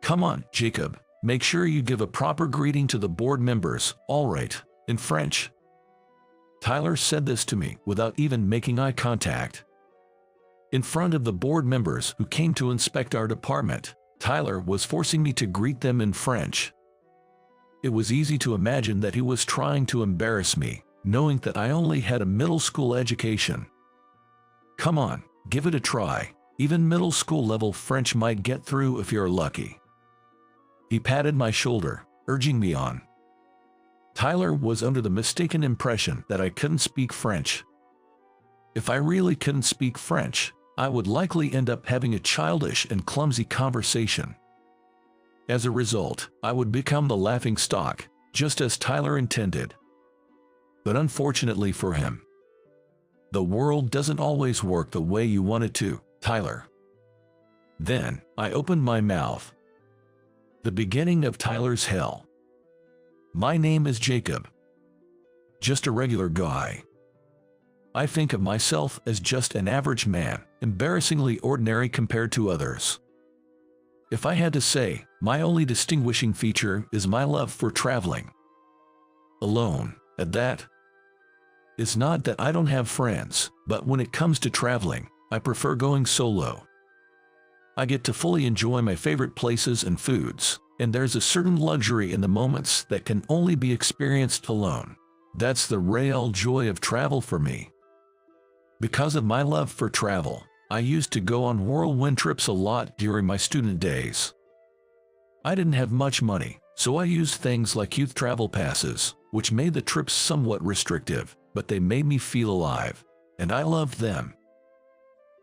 Come on, Jacob, make sure you give a proper greeting to the board members, all right, in French. Tyler said this to me without even making eye contact. In front of the board members who came to inspect our department, Tyler was forcing me to greet them in French. It was easy to imagine that he was trying to embarrass me, knowing that I only had a middle school education. Come on, give it a try. Even middle school level French might get through if you're lucky. He patted my shoulder, urging me on. Tyler was under the mistaken impression that I couldn't speak French. If I really couldn't speak French, I would likely end up having a childish and clumsy conversation. As a result, I would become the laughingstock, just as Tyler intended. But unfortunately for him, the world doesn't always work the way you want it to, Tyler. Then, I opened my mouth. The beginning of Tyler's hell. My name is Jacob. Just a regular guy. I think of myself as just an average man, embarrassingly ordinary compared to others. If I had to say, my only distinguishing feature is my love for traveling. Alone, at that. It's not that I don't have friends, but when it comes to traveling, I prefer going solo. I get to fully enjoy my favorite places and foods, and there's a certain luxury in the moments that can only be experienced alone. That's the real joy of travel for me. Because of my love for travel, I used to go on whirlwind trips a lot during my student days. I didn't have much money, so I used things like youth travel passes, which made the trips somewhat restrictive, but they made me feel alive, and I loved them.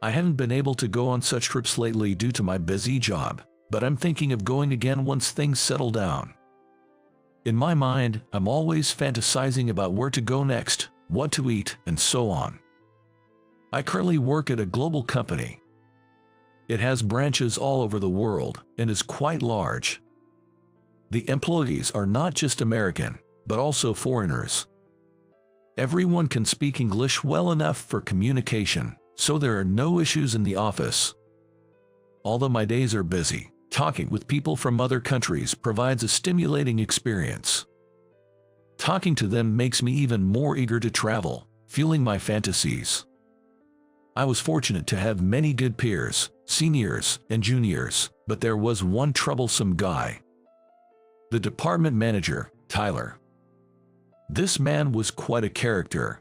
I haven't been able to go on such trips lately due to my busy job, but I'm thinking of going again once things settle down. In my mind, I'm always fantasizing about where to go next, what to eat, and so on. I currently work at a global company. It has branches all over the world and is quite large. The employees are not just American, but also foreigners. Everyone can speak English well enough for communication, so there are no issues in the office. Although my days are busy, talking with people from other countries provides a stimulating experience. Talking to them makes me even more eager to travel, fueling my fantasies. I was fortunate to have many good peers, seniors, and juniors, but there was one troublesome guy. The department manager, Tyler. This man was quite a character.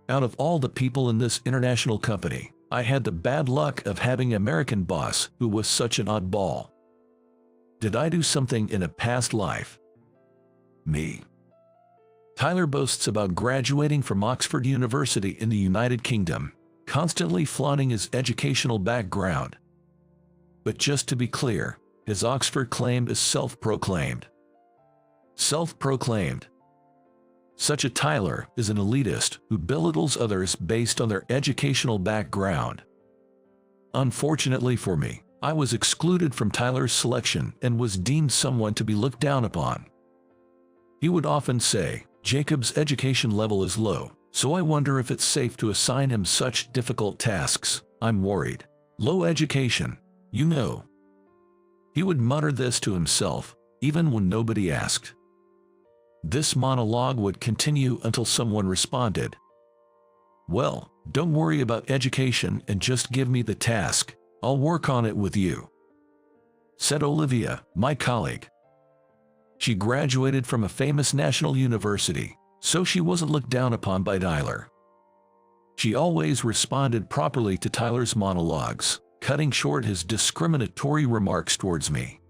Out of all the people in this international company, I had the bad luck of having an American boss who was such an oddball. Did I do something in a past life? Me. Tyler boasts about graduating from Oxford University in the United Kingdom, constantly flaunting his educational background. But just to be clear, his Oxford claim is self-proclaimed. Self-proclaimed. Such a Tyler is an elitist who belittles others based on their educational background. Unfortunately for me, I was excluded from Tyler's selection and was deemed someone to be looked down upon. He would often say, "Jacob's education level is low, so I wonder if it's safe to assign him such difficult tasks. I'm worried. Low education, you know." He would mutter this to himself, even when nobody asked. This monologue would continue until someone responded. "Well, don't worry about education and just give me the task. I'll work on it with you," said Olivia, my colleague. She graduated from a famous national university, so she wasn't looked down upon by Tyler. She always responded properly to Tyler's monologues, cutting short his discriminatory remarks towards me.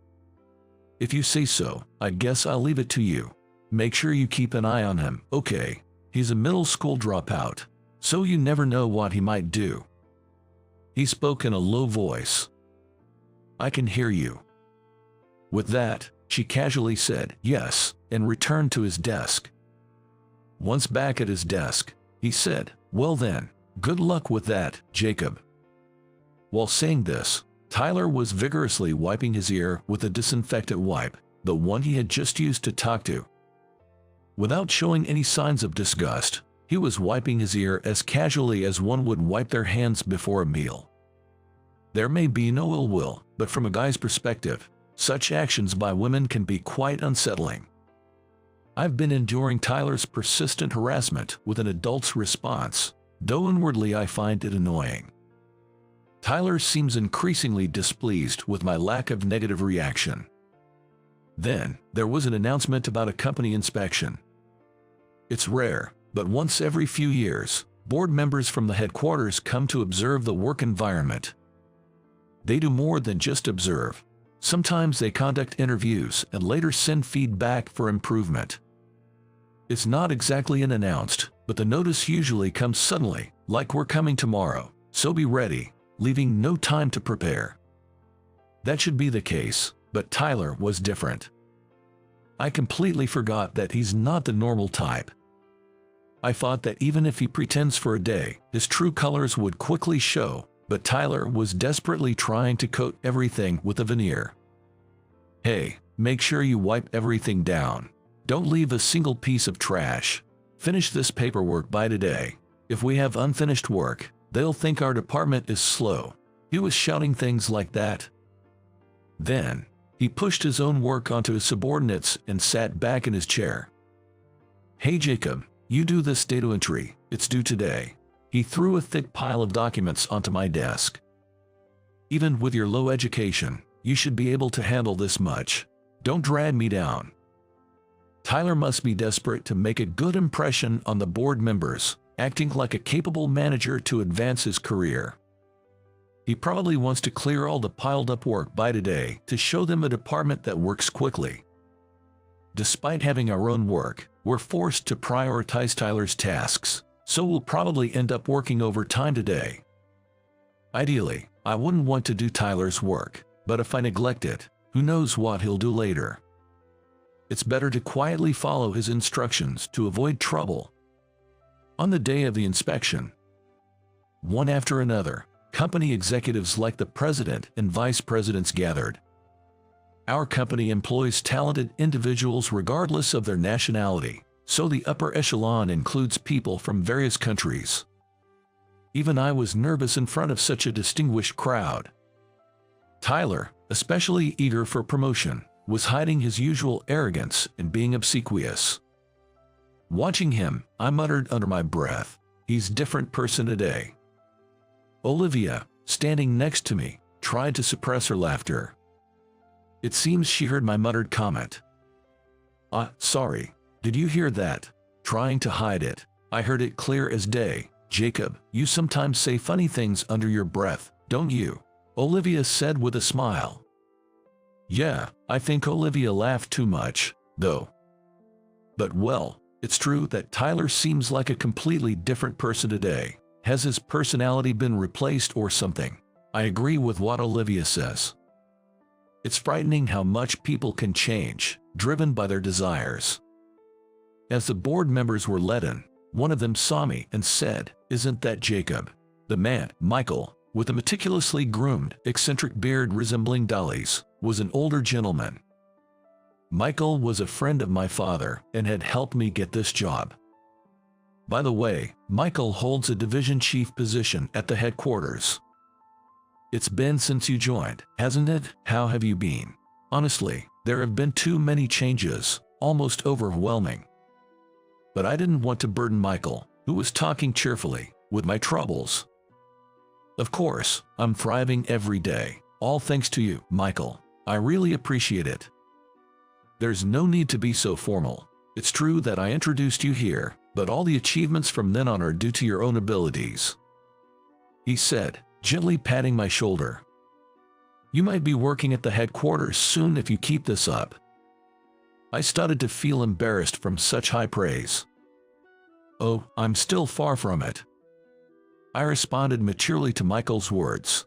"If you say so, I guess I'll leave it to you. Make sure you keep an eye on him, okay? He's a middle school dropout, so you never know what he might do." He spoke in a low voice. "I can hear you." With that, she casually said yes and returned to his desk. Once back at his desk, he said, "Well then, good luck with that, Jacob." While saying this, Tyler was vigorously wiping his ear with a disinfectant wipe, the one he had just used to talk to. Without showing any signs of disgust, he was wiping his ear as casually as one would wipe their hands before a meal. There may be no ill will, but from a guy's perspective, such actions by women can be quite unsettling. I've been enduring Tyler's persistent harassment with an adult's response, though inwardly I find it annoying. Tyler seems increasingly displeased with my lack of negative reaction. Then, there was an announcement about a company inspection. It's rare, but once every few years, board members from the headquarters come to observe the work environment. They do more than just observe. Sometimes they conduct interviews and later send feedback for improvement. It's not exactly announced, but the notice usually comes suddenly, like we're coming tomorrow, so be ready, leaving no time to prepare. That should be the case, but Tyler was different. I completely forgot that he's not the normal type. I thought that even if he pretends for a day, his true colors would quickly show, but Tyler was desperately trying to coat everything with a veneer. Hey, make sure you wipe everything down. Don't leave a single piece of trash. Finish this paperwork by today. If we have unfinished work, they'll think our department is slow. He was shouting things like that. Then, he pushed his own work onto his subordinates and sat back in his chair. Hey Jacob, you do this data entry, it's due today. He threw a thick pile of documents onto my desk. Even with your low education, you should be able to handle this much. Don't drag me down. Tyler must be desperate to make a good impression on the board members, acting like a capable manager to advance his career. He probably wants to clear all the piled-up work by today to show them a department that works quickly. Despite having our own work, we're forced to prioritize Tyler's tasks, so we'll probably end up working overtime today. Ideally, I wouldn't want to do Tyler's work, but if I neglect it, who knows what he'll do later. It's better to quietly follow his instructions to avoid trouble. On the day of the inspection, one after another, company executives like the president and vice presidents gathered. Our company employs talented individuals regardless of their nationality, so the upper echelon includes people from various countries. Even I was nervous in front of such a distinguished crowd. Tyler, especially eager for promotion, was hiding his usual arrogance and being obsequious. Watching him, I muttered under my breath, he's a different person today. Olivia, standing next to me, tried to suppress her laughter. It seems she heard my muttered comment. Sorry, did you hear that? Trying to hide it. I heard it clear as day. Jacob, you sometimes say funny things under your breath, don't you? Olivia said with a smile. Yeah, I think Olivia laughed too much, though. But well, it's true that Tyler seems like a completely different person today. Has his personality been replaced or something? I agree with what Olivia says. It's frightening how much people can change, driven by their desires. As the board members were let in, one of them saw me and said, "Isn't that Jacob?" The man, Michael, with a meticulously groomed, eccentric beard resembling Dolly's, was an older gentleman. Michael was a friend of my father and had helped me get this job. By the way, Michael holds a division chief position at the headquarters. It's been since you joined, hasn't it? How have you been? Honestly, there have been too many changes, almost overwhelming. But I didn't want to burden Michael, who was talking cheerfully, with my troubles. Of course, I'm thriving every day, all thanks to you, Michael. I really appreciate it. There's no need to be so formal. It's true that I introduced you here, but all the achievements from then on are due to your own abilities," he said, gently patting my shoulder. "You might be working at the headquarters soon if you keep this up." I started to feel embarrassed from such high praise. "Oh, I'm still far from it," I responded maturely to Michael's words.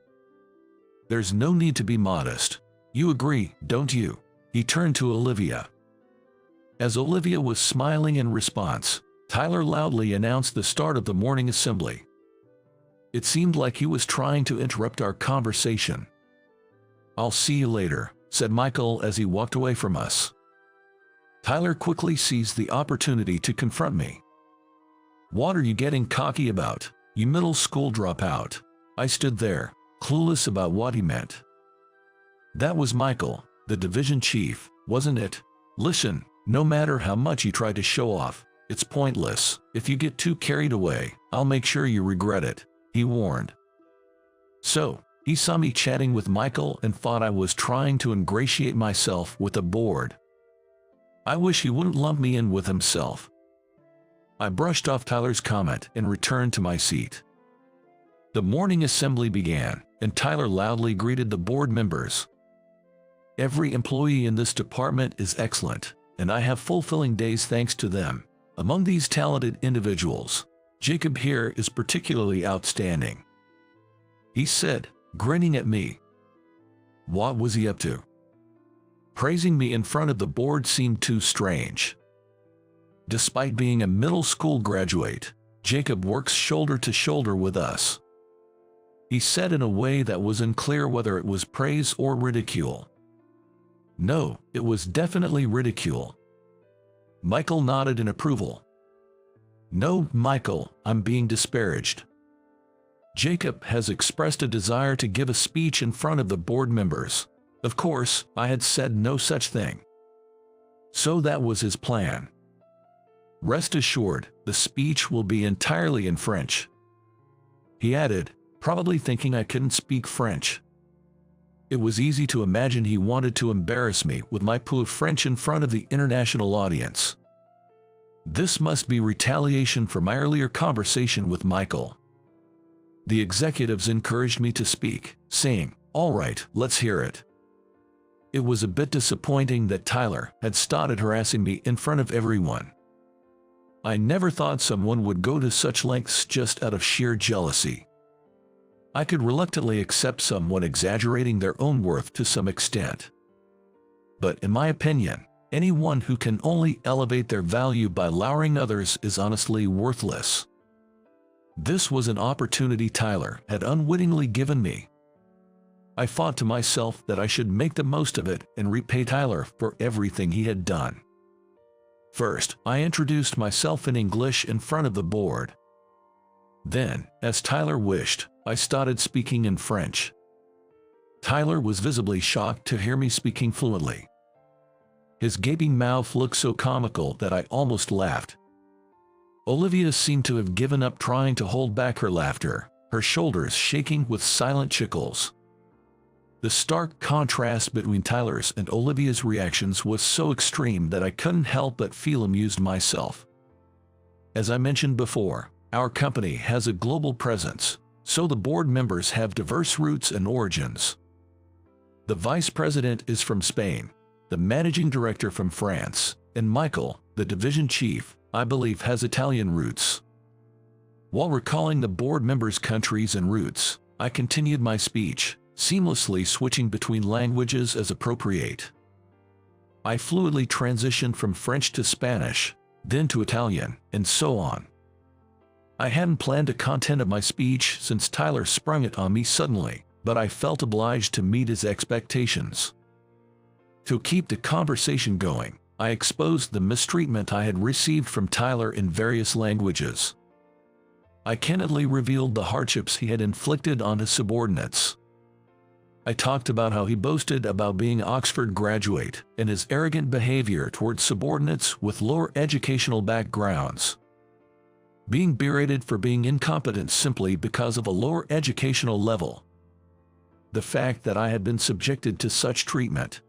"There's no need to be modest. You agree, don't you?" He turned to Olivia. As Olivia was smiling in response, Tyler loudly announced the start of the morning assembly. It seemed like he was trying to interrupt our conversation. "I'll see you later," said Michael as he walked away from us. Tyler quickly seized the opportunity to confront me. "What are you getting cocky about, you middle school dropout?" I stood there, clueless about what he meant. That was Michael, the division chief, wasn't it? Listen, no matter how much you try to show off, it's pointless. If you get too carried away, I'll make sure you regret it, he warned. So, he saw me chatting with Michael and thought I was trying to ingratiate myself with the board. I wish he wouldn't lump me in with himself. I brushed off Tyler's comment and returned to my seat. The morning assembly began, and Tyler loudly greeted the board members. Every employee in this department is excellent, and I have fulfilling days thanks to them. Among these talented individuals, Jacob here is particularly outstanding, he said, grinning at me. What was he up to? Praising me in front of the board seemed too strange. Despite being a middle school graduate, Jacob works shoulder to shoulder with us, he said in a way that was unclear whether it was praise or ridicule. No, it was definitely ridicule. Michael nodded in approval. No, Michael, I'm being disparaged. Jacob has expressed a desire to give a speech in front of the board members. Of course, I had said no such thing. So that was his plan. Rest assured, the speech will be entirely in French, he added, probably thinking I couldn't speak French. It was easy to imagine he wanted to embarrass me with my poor French in front of the international audience. This must be retaliation for my earlier conversation with Michael. The executives encouraged me to speak, saying, "All right, let's hear it." It was a bit disappointing that Tyler had started harassing me in front of everyone. I never thought someone would go to such lengths just out of sheer jealousy. I could reluctantly accept someone exaggerating their own worth to some extent. But in my opinion, anyone who can only elevate their value by lowering others is honestly worthless. This was an opportunity Tyler had unwittingly given me. I thought to myself that I should make the most of it and repay Tyler for everything he had done. First, I introduced myself in English in front of the board. Then, as Tyler wished, I started speaking in French. Tyler was visibly shocked to hear me speaking fluently. His gaping mouth looked so comical that I almost laughed. Olivia seemed to have given up trying to hold back her laughter, her shoulders shaking with silent chickles. The stark contrast between Tyler's and Olivia's reactions was so extreme that I couldn't help but feel amused myself. As I mentioned before, our company has a global presence, so the board members have diverse roots and origins. The vice president is from Spain, the managing director from France, and Michael, the division chief, I believe has Italian roots. While recalling the board members' countries and roots, I continued my speech, seamlessly switching between languages as appropriate. I fluidly transitioned from French to Spanish, then to Italian, and so on. I hadn't planned the content of my speech since Tyler sprung it on me suddenly, but I felt obliged to meet his expectations. To keep the conversation going, I exposed the mistreatment I had received from Tyler in various languages. I candidly revealed the hardships he had inflicted on his subordinates. I talked about how he boasted about being an Oxford graduate and his arrogant behavior towards subordinates with lower educational backgrounds. Being berated for being incompetent simply because of a lower educational level. The fact that I had been subjected to such treatment.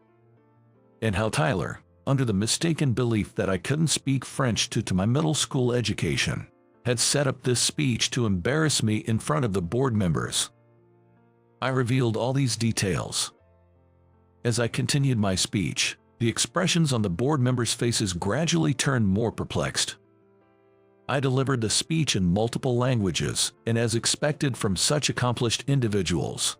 And how Tyler, under the mistaken belief that I couldn't speak French due to my middle school education, had set up this speech to embarrass me in front of the board members. I revealed all these details. As I continued my speech, the expressions on the board members' faces gradually turned more perplexed. I delivered the speech in multiple languages, and as expected from such accomplished individuals,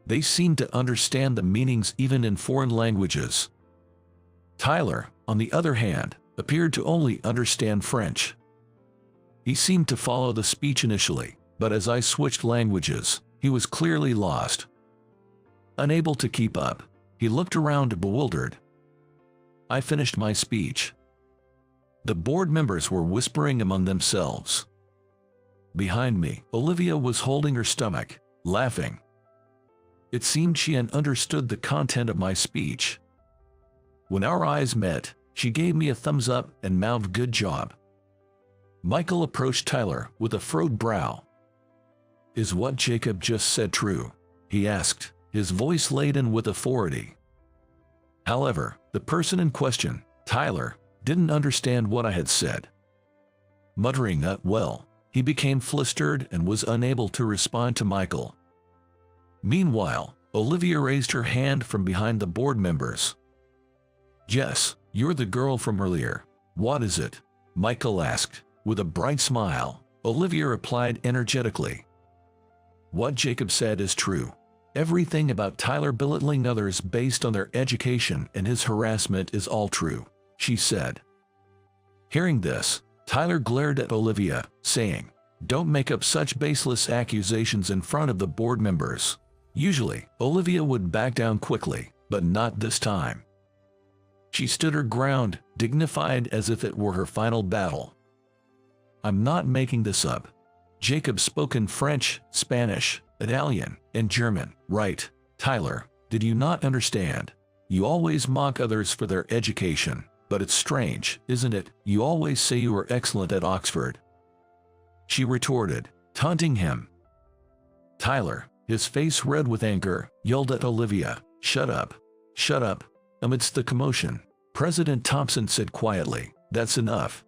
they seemed to understand the meanings even in foreign languages. Tyler, on the other hand, appeared to only understand French. He seemed to follow the speech initially, but as I switched languages, he was clearly lost. Unable to keep up, he looked around bewildered. I finished my speech. The board members were whispering among themselves. Behind me, Olivia was holding her stomach, laughing. It seemed she had understood the content of my speech. When our eyes met, she gave me a thumbs up and mouthed "Good job." Michael approached Tyler with a furrowed brow. "Is what Jacob just said true?" he asked, his voice laden with authority. However, the person in question, Tyler, didn't understand what I had said. Muttering well, he became flustered and was unable to respond to Michael. Meanwhile, Olivia raised her hand from behind the board members. "Yes, you're the girl from earlier. What is it?" Michael asked. With a bright smile, Olivia replied energetically. "What Jacob said is true. Everything about Tyler belittling others based on their education and his harassment is all true," she said. Hearing this, Tyler glared at Olivia, saying, "Don't make up such baseless accusations in front of the board members." Usually, Olivia would back down quickly, but not this time. She stood her ground, dignified as if it were her final battle. "I'm not making this up. Jacob spoke in French, Spanish, Italian, and German, right? Tyler, did you not understand? You always mock others for their education, but it's strange, isn't it? You always say you were excellent at Oxford," she retorted, taunting him. Tyler, his face red with anger, yelled at Olivia, "Shut up! Shut up!" Amidst the commotion, President Thompson said quietly, "That's enough."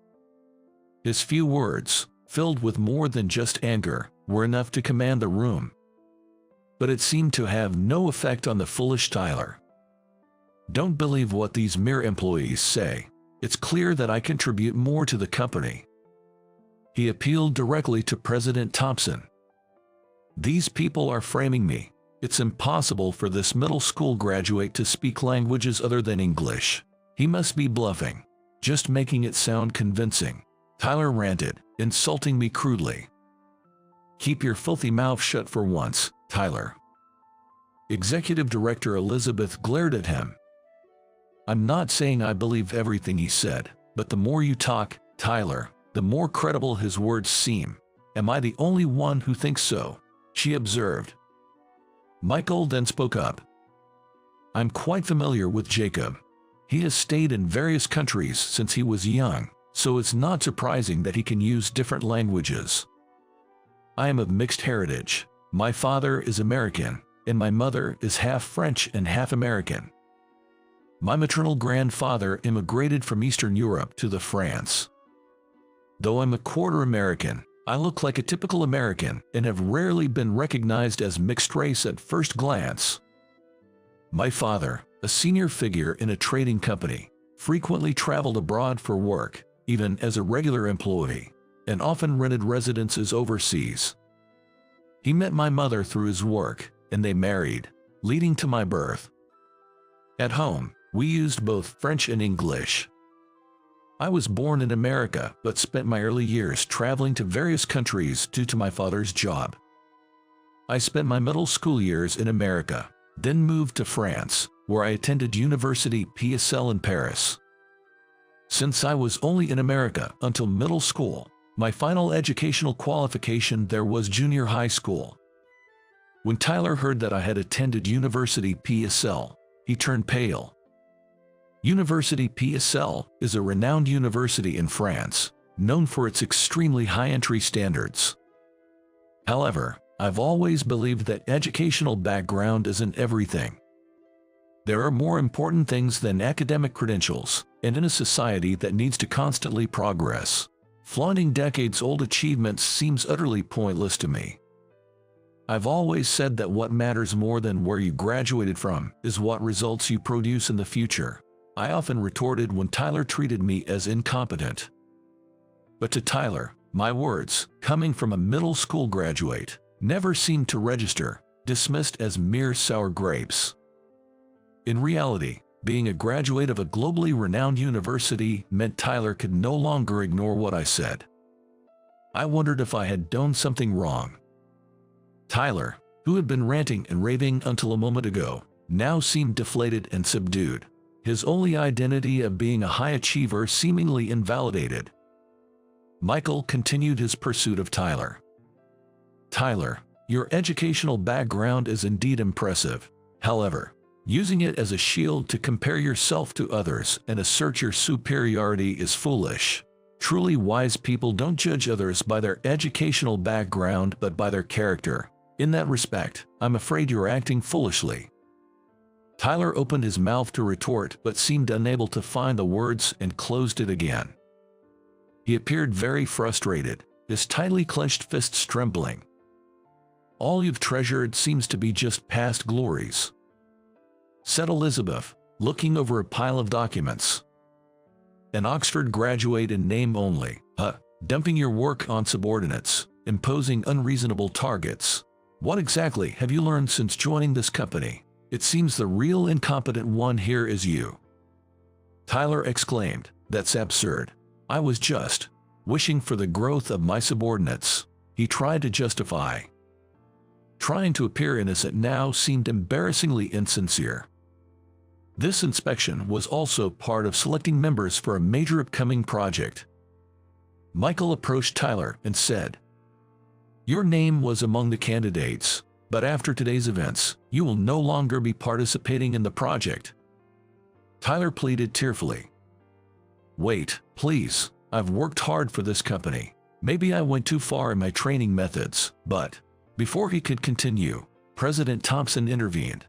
His few words, filled with more than just anger, were enough to command the room. But it seemed to have no effect on the foolish Tyler. "Don't believe what these mere employees say. It's clear that I contribute more to the company." He appealed directly to President Thompson. "These people are framing me. It's impossible for this middle school graduate to speak languages other than English. He must be bluffing, just making it sound convincing," Tyler ranted, insulting me crudely. "Keep your filthy mouth shut for once, Tyler." Executive Director Elizabeth glared at him. "I'm not saying I believe everything he said, but the more you talk, Tyler, the more credible his words seem. Am I the only one who thinks so?" she observed. Michael then spoke up. "I'm quite familiar with Jacob. He has stayed in various countries since he was young, so it's not surprising that he can use different languages. I am of mixed heritage. My father is American, and my mother is half French and half American. My maternal grandfather immigrated from Eastern Europe to the France. Though I'm a quarter American, I look like a typical American and have rarely been recognized as mixed race at first glance. My father, a senior figure in a trading company, frequently traveled abroad for work, even as a regular employee, and often rented residences overseas. He met my mother through his work, and they married, leading to my birth. At home, we used both French and English. I was born in America but spent my early years traveling to various countries due to my father's job. I spent my middle school years in America, then moved to France, where I attended University PSL in Paris. Since I was only in America until middle school, my final educational qualification there was junior high school. When Tyler heard that I had attended University PSL, he turned pale. University PSL is a renowned university in France, known for its extremely high entry standards. However, I've always believed that educational background isn't everything. There are more important things than academic credentials, and in a society that needs to constantly progress, flaunting decades-old achievements seems utterly pointless to me. I've always said that what matters more than where you graduated from is what results you produce in the future, I often retorted when Tyler treated me as incompetent. But to Tyler, my words, coming from a middle school graduate, never seemed to register, dismissed as mere sour grapes. In reality, being a graduate of a globally renowned university meant Tyler could no longer ignore what I said. I wondered if I had done something wrong. Tyler, who had been ranting and raving until a moment ago, now seemed deflated and subdued, his only identity of being a high achiever seemingly invalidated. Michael continued his pursuit of Tyler. "Tyler, Your educational background is indeed impressive. However, using it as a shield to compare yourself to others and assert your superiority is foolish. Truly wise people don't judge others by their educational background but by their character. In that respect, I'm afraid you're acting foolishly." Tyler opened his mouth to retort but seemed unable to find the words and closed it again. He appeared very frustrated, his tightly clenched fists trembling. "All you've treasured seems to be just past glories," said Elizabeth, looking over a pile of documents. "An Oxford graduate in name only, dumping your work on subordinates, imposing unreasonable targets. What exactly have you learned since joining this company? It seems the real incompetent one here is you." Tyler exclaimed, "That's absurd. I was just wishing for the growth of my subordinates." He tried to justify. Trying to appear innocent now seemed embarrassingly insincere. This inspection was also part of selecting members for a major upcoming project. Michael approached Tyler and said, "Your name was among the candidates, but after today's events, you will no longer be participating in the project." Tyler pleaded tearfully, "Wait, please, I've worked hard for this company. Maybe I went too far in my training methods, but..." Before he could continue, President Thompson intervened.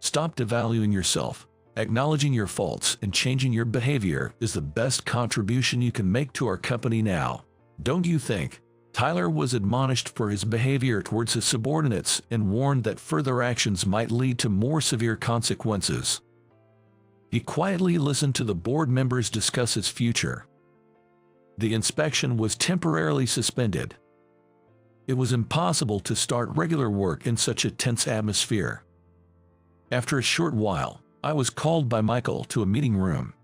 "Stop devaluing yourself. Acknowledging your faults and changing your behavior is the best contribution you can make to our company now. Don't you think?" Tyler was admonished for his behavior towards his subordinates and warned that further actions might lead to more severe consequences. He quietly listened to the board members discuss his future. The inspection was temporarily suspended. It was impossible to start regular work in such a tense atmosphere. After a short while, I was called by Michael to a meeting room.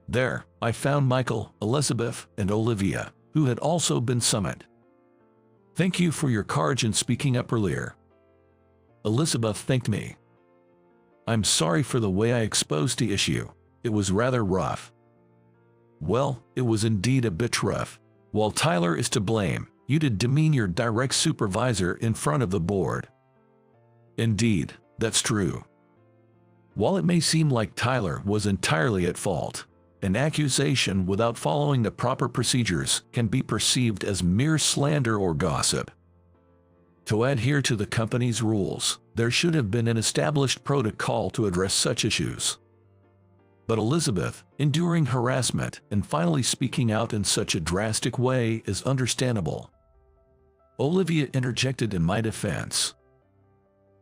There, I found Michael, Elizabeth, and Olivia, who had also been summoned. "Thank you for your courage in speaking up earlier." Elizabeth thanked me. "I'm sorry for the way I exposed the issue. It was rather rough." "Well, it was indeed a bit rough. While Tyler is to blame, you did demean your direct supervisor in front of the board." "Indeed, that's true. While it may seem like Tyler was entirely at fault, an accusation without following the proper procedures can be perceived as mere slander or gossip. To adhere to the company's rules, there should have been an established protocol to address such issues. But Elizabeth, enduring harassment and finally speaking out in such a drastic way is understandable." Olivia interjected in my defense.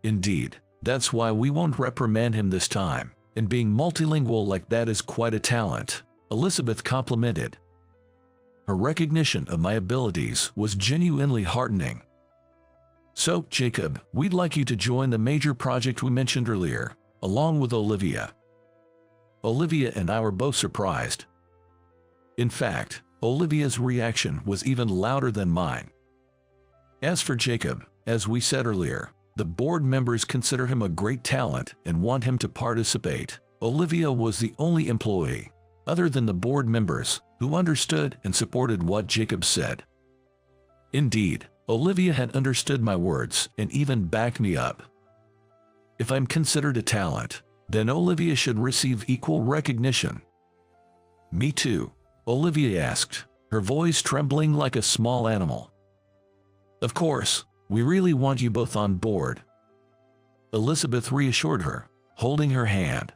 "Indeed, that's why we won't reprimand him this time. And being multilingual like that is quite a talent," Elizabeth complimented. Her recognition of my abilities was genuinely heartening. "So, Jacob, we'd like you to join the major project we mentioned earlier, along with Olivia." Olivia and I were both surprised. In fact, Olivia's reaction was even louder than mine. As for Jacob, as we said earlier, the board members consider him a great talent and want him to participate. Olivia was the only employee, other than the board members, who understood and supported what Jacob said. Indeed, Olivia had understood my words and even backed me up. If I'm considered a talent, then Olivia should receive equal recognition. "Me too?" Olivia asked, her voice trembling like a small animal. "Of course. We really want you both on board," Elizabeth reassured her, holding her hand.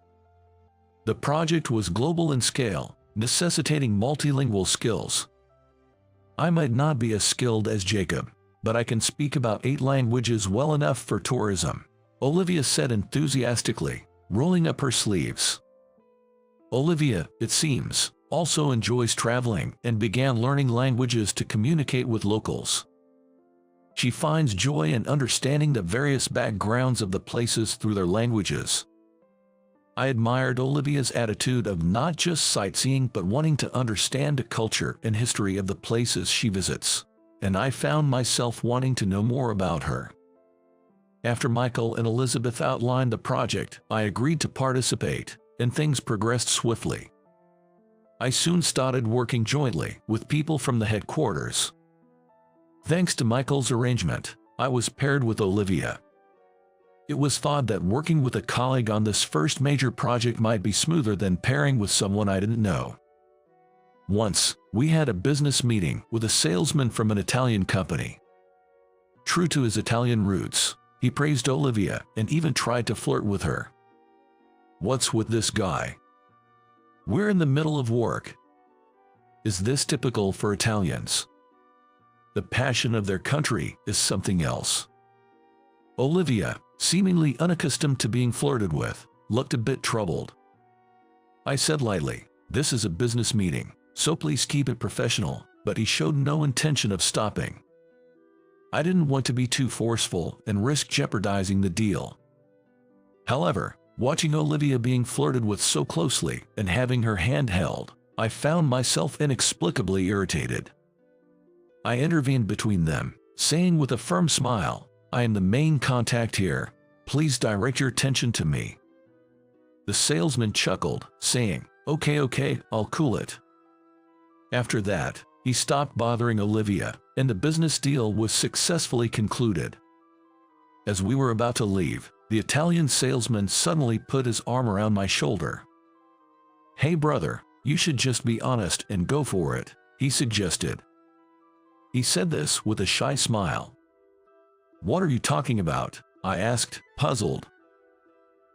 The project was global in scale, necessitating multilingual skills. "I might not be as skilled as Jacob, but I can speak about 8 languages well enough for tourism," Olivia said enthusiastically, rolling up her sleeves. Olivia, it seems, also enjoys traveling and began learning languages to communicate with locals. She finds joy in understanding the various backgrounds of the places through their languages. I admired Olivia's attitude of not just sightseeing but wanting to understand the culture and history of the places she visits, and I found myself wanting to know more about her. After Michael and Elizabeth outlined the project, I agreed to participate, and things progressed swiftly. I soon started working jointly with people from the headquarters. Thanks to Michael's arrangement, I was paired with Olivia. It was thought that working with a colleague on this first major project might be smoother than pairing with someone I didn't know. Once, we had a business meeting with a salesman from an Italian company. True to his Italian roots, he praised Olivia and even tried to flirt with her. What's with this guy? We're in the middle of work. Is this typical for Italians? The passion of their country is something else. Olivia, seemingly unaccustomed to being flirted with, looked a bit troubled. I said lightly, "This is a business meeting, so please keep it professional," but he showed no intention of stopping. I didn't want to be too forceful and risk jeopardizing the deal. However, watching Olivia being flirted with so closely and having her hand held, I found myself inexplicably irritated. I intervened between them, saying with a firm smile, "I am the main contact here. Please direct your attention to me." The salesman chuckled, saying, Okay, I'll cool it." After that, he stopped bothering Olivia, and the business deal was successfully concluded. As we were about to leave, the Italian salesman suddenly put his arm around my shoulder. "Hey brother, you should just be honest and go for it," he suggested. He said this with a shy smile. "What are you talking about?" I asked, puzzled.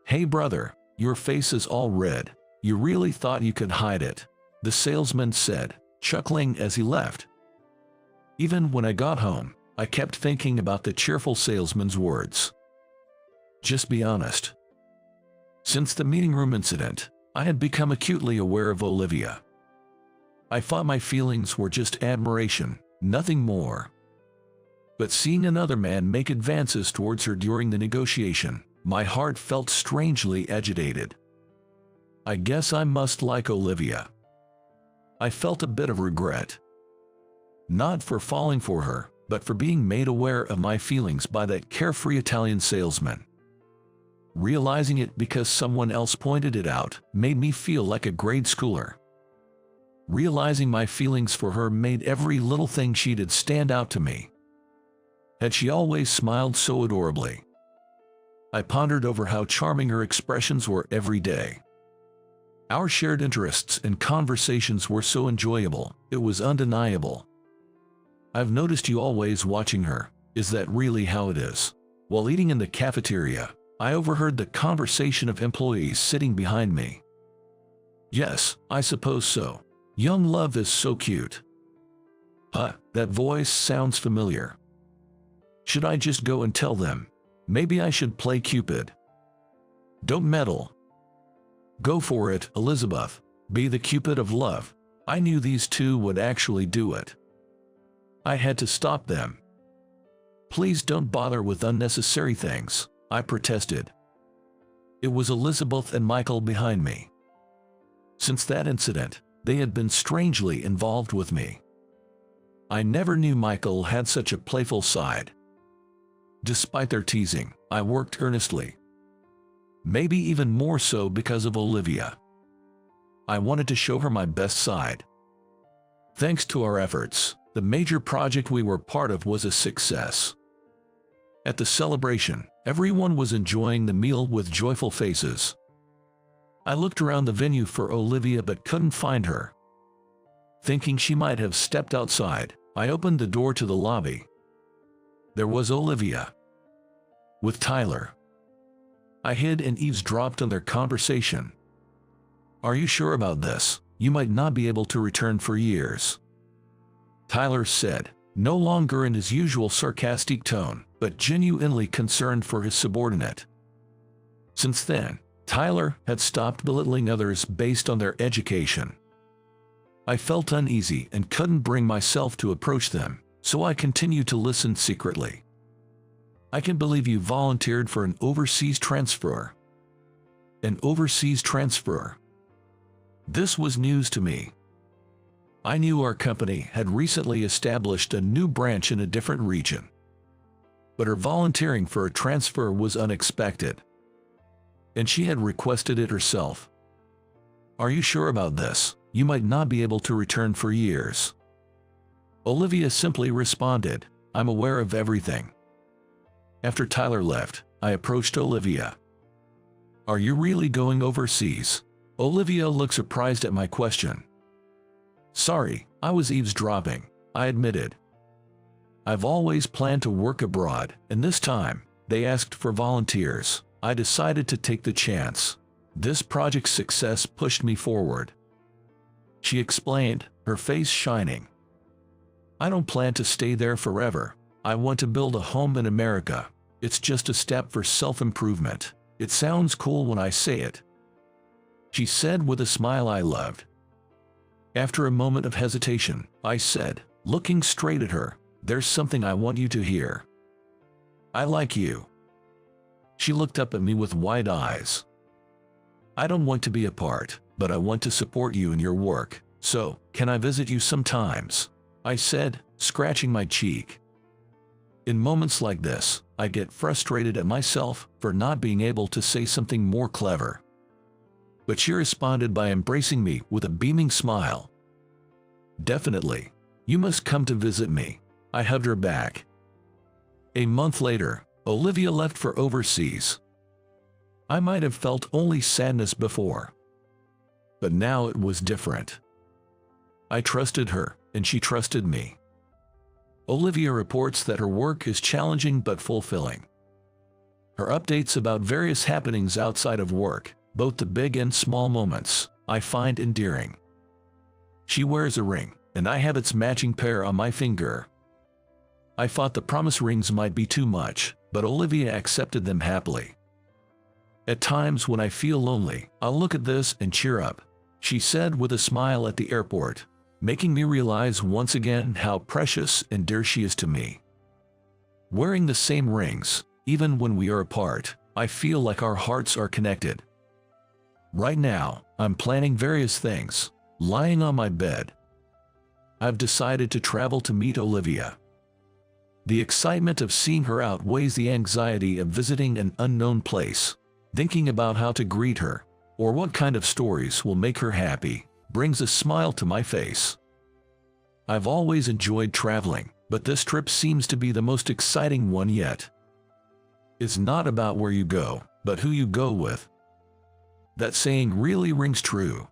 "Hey brother, your face is all red. You really thought you could hide it," the salesman said, chuckling as he left. Even when I got home, I kept thinking about the cheerful salesman's words. Just be honest. Since the meeting room incident, I had become acutely aware of Olivia. I thought my feelings were just admiration, nothing more. But seeing another man make advances towards her during the negotiation, my heart felt strangely agitated. I guess I must like Olivia. I felt a bit of regret. Not for falling for her, but for being made aware of my feelings by that carefree Italian salesman. Realizing it because someone else pointed it out made me feel like a grade schooler. Realizing my feelings for her made every little thing she did stand out to me. Had she always smiled so adorably? I pondered over how charming her expressions were every day. Our shared interests and conversations were so enjoyable, it was undeniable. "I've noticed you always watching her. Is that really how it is?" While eating in the cafeteria, I overheard the conversation of employees sitting behind me. "Yes, I suppose so. Young love is so cute." That voice sounds familiar. Should I just go and tell them? Maybe I should play Cupid. Don't meddle. Go for it, Elizabeth. Be the Cupid of love. I knew these two would actually do it. I had to stop them. "Please don't bother with unnecessary things," I protested. It was Elizabeth and Michael behind me. Since that incident, they had been strangely involved with me. I never knew Michael had such a playful side. Despite their teasing, I worked earnestly. Maybe even more so because of Olivia. I wanted to show her my best side. Thanks to our efforts, the major project we were part of was a success. At the celebration, everyone was enjoying the meal with joyful faces. I looked around the venue for Olivia but couldn't find her. Thinking she might have stepped outside, I opened the door to the lobby. There was Olivia. With Tyler. I hid and eavesdropped on their conversation. "Are you sure about this? You might not be able to return for years," Tyler said, no longer in his usual sarcastic tone, but genuinely concerned for his subordinate. Since then, Tyler had stopped belittling others based on their education. I felt uneasy and couldn't bring myself to approach them, so I continued to listen secretly. "I can believe you volunteered for an overseas transfer." An overseas transfer? This was news to me. I knew our company had recently established a new branch in a different region. But her volunteering for a transfer was unexpected. And she had requested it herself. "Are you sure about this? You might not be able to return for years." Olivia simply responded, "I'm aware of everything." After Tyler left, I approached Olivia. "Are you really going overseas?" Olivia looked surprised at my question. "Sorry, I was eavesdropping," I admitted. "I've always planned to work abroad, and this time, they asked for volunteers. I decided to take the chance. This project's success pushed me forward," she explained, her face shining. "I don't plan to stay there forever. I want to build a home in America. It's just a step for self-improvement. It sounds cool when I say it," she said with a smile I loved. After a moment of hesitation, I said, looking straight at her, "There's something I want you to hear. I like you." She looked up at me with wide eyes. "I don't want to be apart, but I want to support you in your work, so can I visit you sometimes?" I said, scratching my cheek. In moments like this, I get frustrated at myself for not being able to say something more clever. But she responded by embracing me with a beaming smile. "Definitely. You must come to visit me." I hugged her back. A month later, Olivia left for overseas. I might have felt only sadness before, but now it was different. I trusted her, and she trusted me. Olivia reports that her work is challenging but fulfilling. Her updates about various happenings outside of work, both the big and small moments, I find endearing. She wears a ring, and I have its matching pair on my finger. I thought the promise rings might be too much, but Olivia accepted them happily. "At times when I feel lonely, I'll look at this and cheer up," she said with a smile at the airport, making me realize once again how precious and dear she is to me. Wearing the same rings, even when we are apart, I feel like our hearts are connected. Right now, I'm planning various things, lying on my bed. I've decided to travel to meet Olivia. The excitement of seeing her outweighs the anxiety of visiting an unknown place. Thinking about how to greet her, or what kind of stories will make her happy, brings a smile to my face. I've always enjoyed traveling, but this trip seems to be the most exciting one yet. It's not about where you go, but who you go with. That saying really rings true.